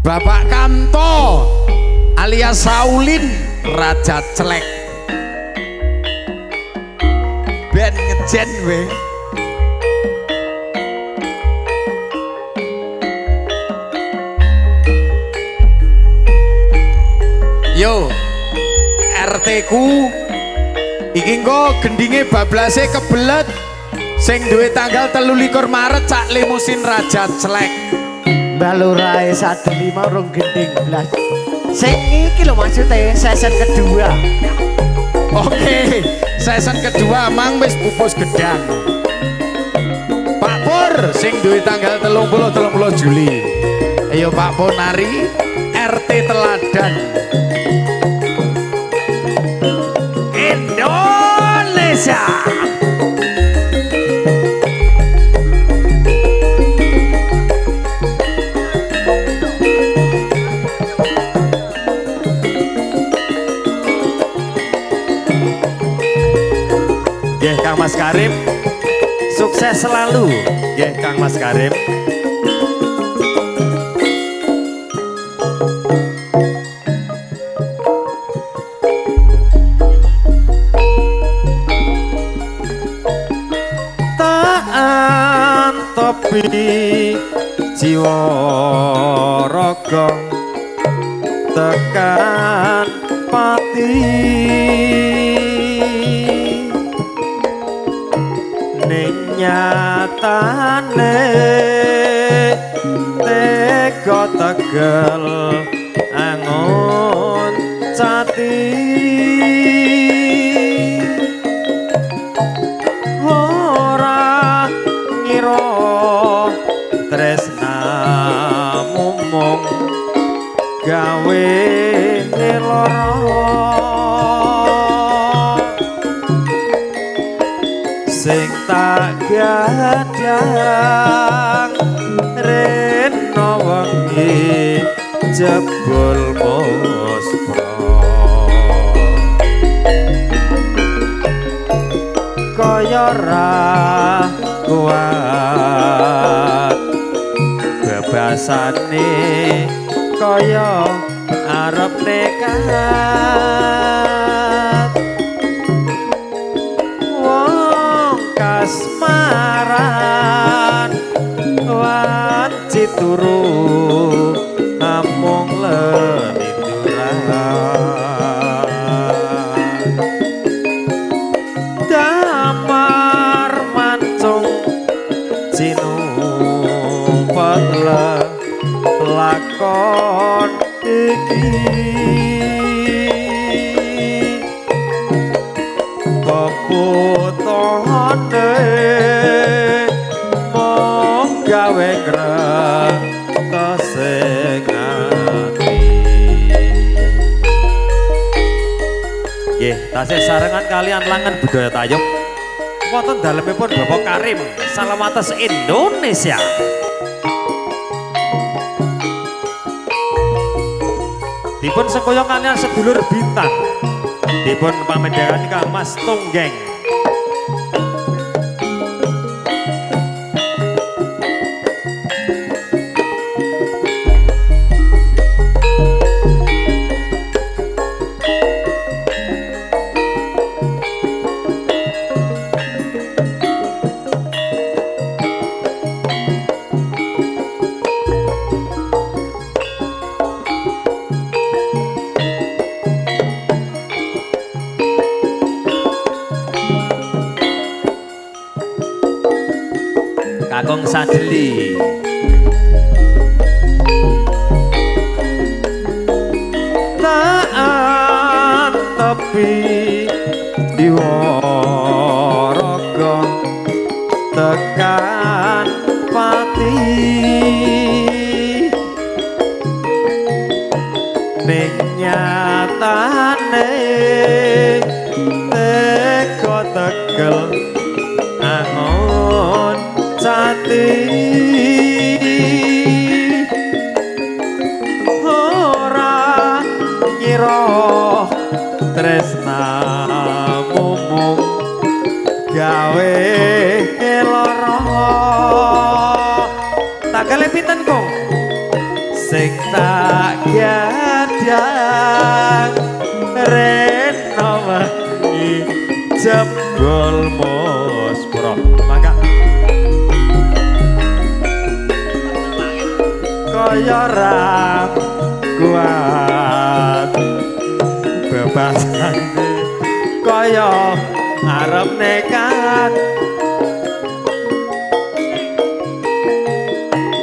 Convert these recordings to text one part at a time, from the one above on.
Bapak Kamto alias Saulin Raja Celek ben ngejen we. Yo RT ku iki engko gendinge bablase kebelet sing duwe tanggal 23 Maret cak limusin Raja Celek. Balurae 15 urung gending blas. Sing iki lho maksudnya season kedua. Oke, season kedua mang wis pupus gedang. Pak Pur sing duwe tanggal 30 Juli. Ayo Pak Pur nari RT Teladan. Indonesia. Nggih Kang Mas Karim, sukses selalu. Nggih Kang Mas Karim. Taan topi jiwa raga tekan pati nyatane tega tegel angon cati ora ngira tresnamu mung gawe lara sing tak gadang rena wengi jebul muspra kaya ra kuat bebasane kaya arep nekat kasmaran wanci turu amung leninduran damar mancung cinumpet lakon iki kebutuhane mung gawe sing ati. Nggih, tasih sarengan kalian langan budaya tayub wonten dalemipun Bapak Karim salam atas Indonesia. Dipun sengkoyo kalian sedulur bintang dipun pamendhakan Kang Mas Tunggeng. Kakung Sadeli taat tepi diwaraga tekan pati ning nyatane tega tegel angon cati ora ngira tresnamu mung gawe lara tanggal pinten kok sing tak gadang rena wengi jebol muspra mangga kaya ra kuat bebasane kaya arep nekat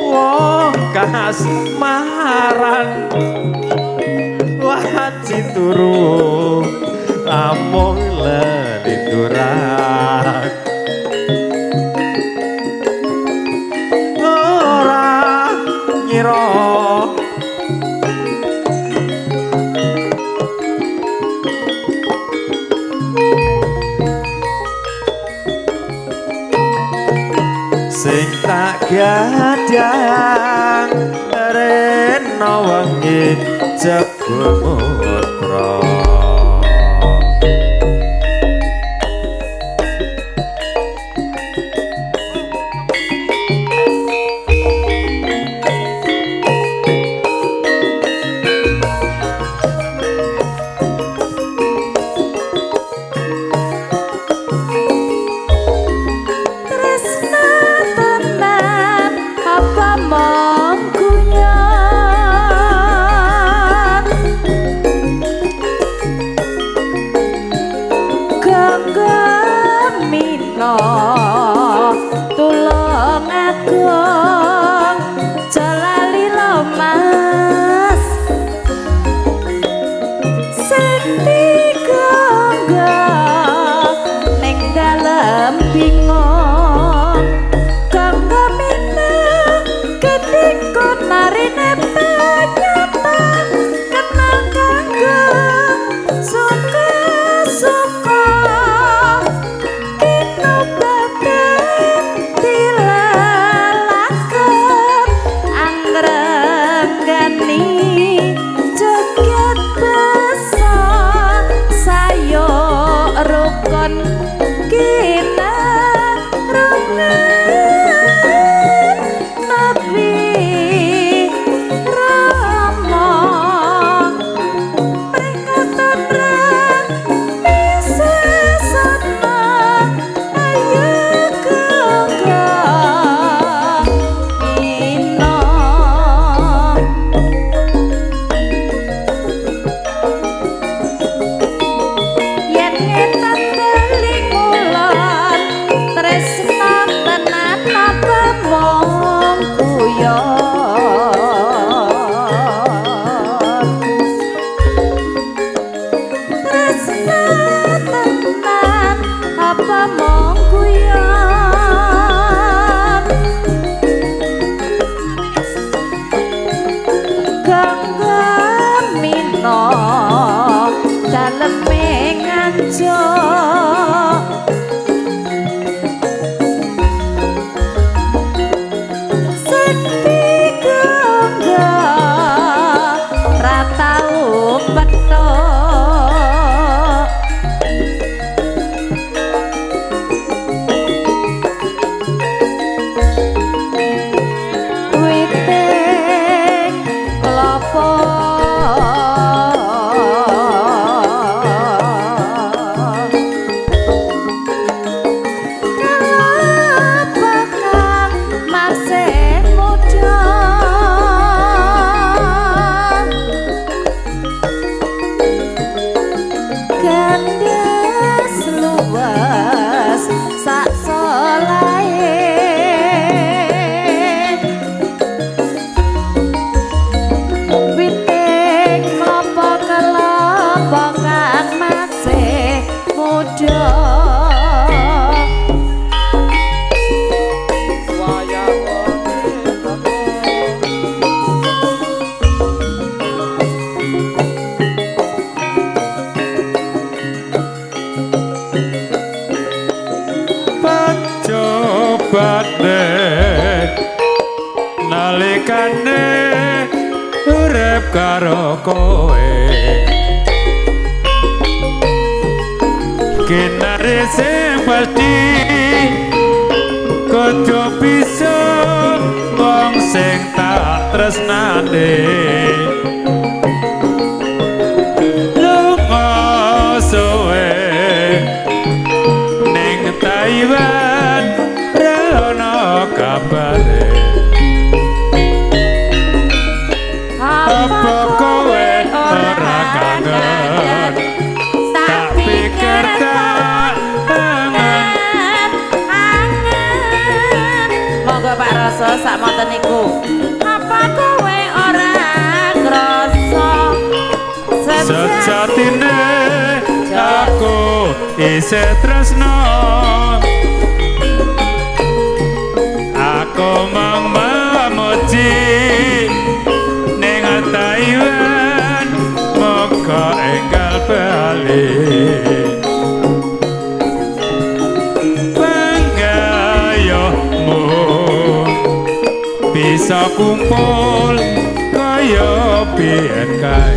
wong kasmaran wajib turu amung lelituran ora ngira sing tak gadang rena wengi jebul muspra tulung agung jalali lomas sekti gangga ning dalem bingung gangga mina ketikon narine penyatan kenang gangga suka-suka nalikane urip karo kowe kinare sing pasti kudu bisa wong sing tak tresnane lunga suwe ning Taiwan relono kabare apa kowe ora kangen tak pikir tak kangen monggo Pak Rasa sak monten niku apa kowe ora krasa sejatine aku isih tresno aku mong memuji ning Taiwan moga enggal bali panggayomu bisa kumpul kaya biyen kae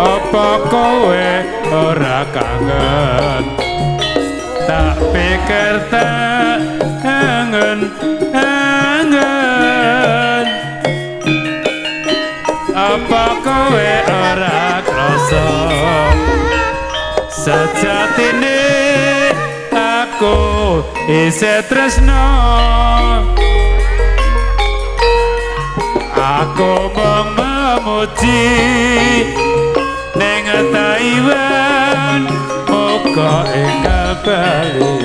apa kowe ora kangen tak pikir tak kangen apa kowe ora krasa sejatine aku isih tresno aku mong memuji ning Taiwan moga enggal bali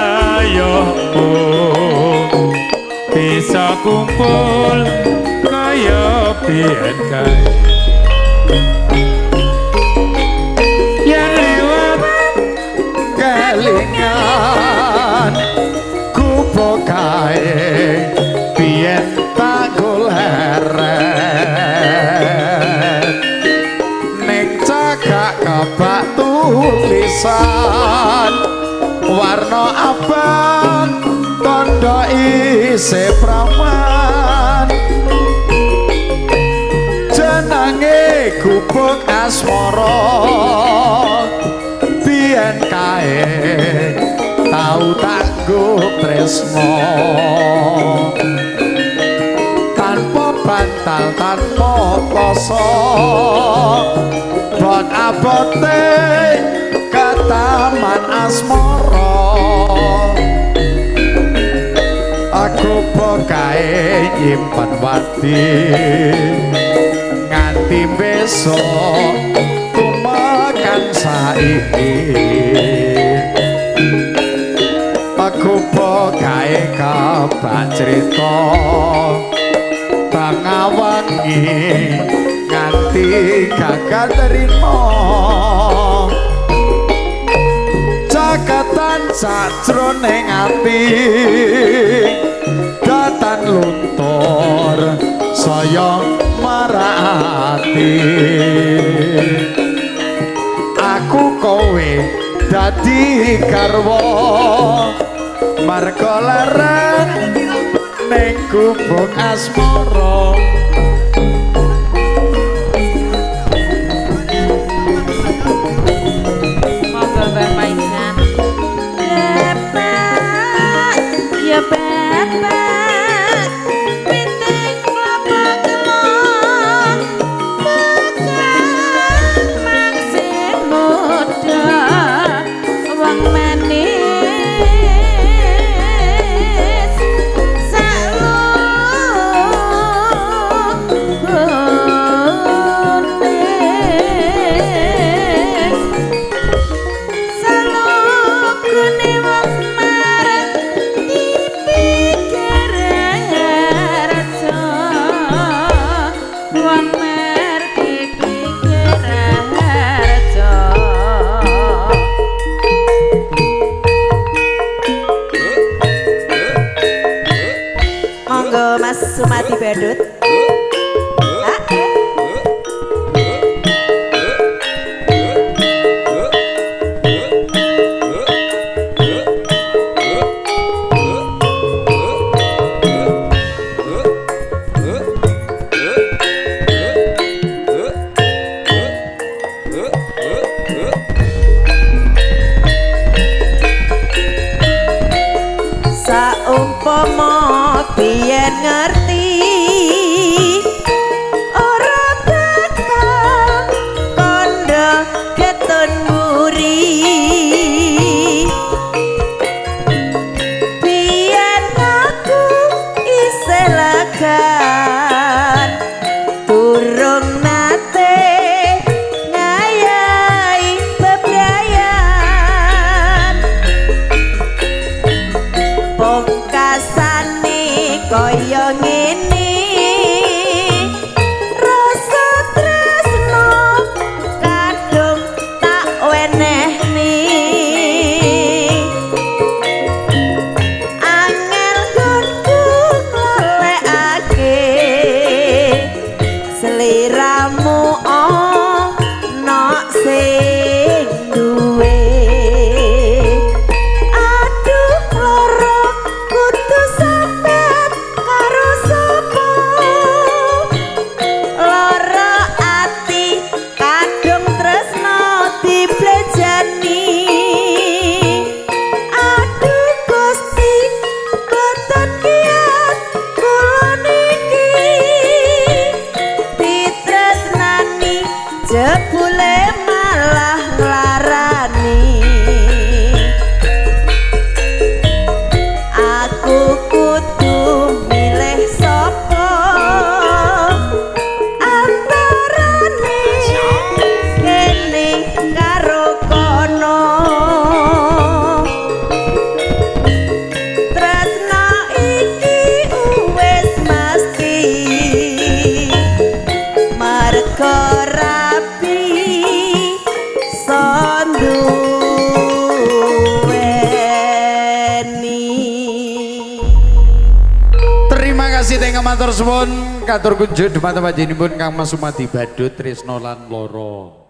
panggayomu bisa kumpul kaya biyen kae yen liwat kelingan kupo kae biyen tak goleret ning cagak kabak tulisan warna abang tondo isih prawan jenenge gubuk asmara biyen kae tau tak nggo tresno tanpa bantal tanpa koso bon abote ke taman asmara aku pokae nyimpen wati nganti besok tumakan saiki aku pokae kabak crita bangawangi nganti gagah trima cakatan sajroning ati datan luntur saya marati aku kowe dadi garwa marga larang ning gubuk asmara monggo Mbak Maisan ya bapak piting kelapa kelon bukan mangsih muda wong manis salukune wong marang dipikir raja wong mar dipikir raja monggo Mas Sumadi Badut Rama biyen ngerti ora bakal kandha ketun muri biyen aku isih lagan durung nate ngayahi bebrayan pungkasane kaya ngene rasa tresno kadung tak wenehne angel gunku nglelekake seliramu ana sing duwe aduh lara kudu sampean karo sapa lara ati kadung tresno diblejani aduh Gusti boten kiat kula niki ditresnani jebule malah nglarani aku kudu milih sapa antarane kene karo kono tresna iki wis mesti marga rapi sanduweni. Terima kasih tengah matur suwun katur kunjuk dumateng panjenenganipun Kang Mas Sumadi Badut Tresno lan Loro.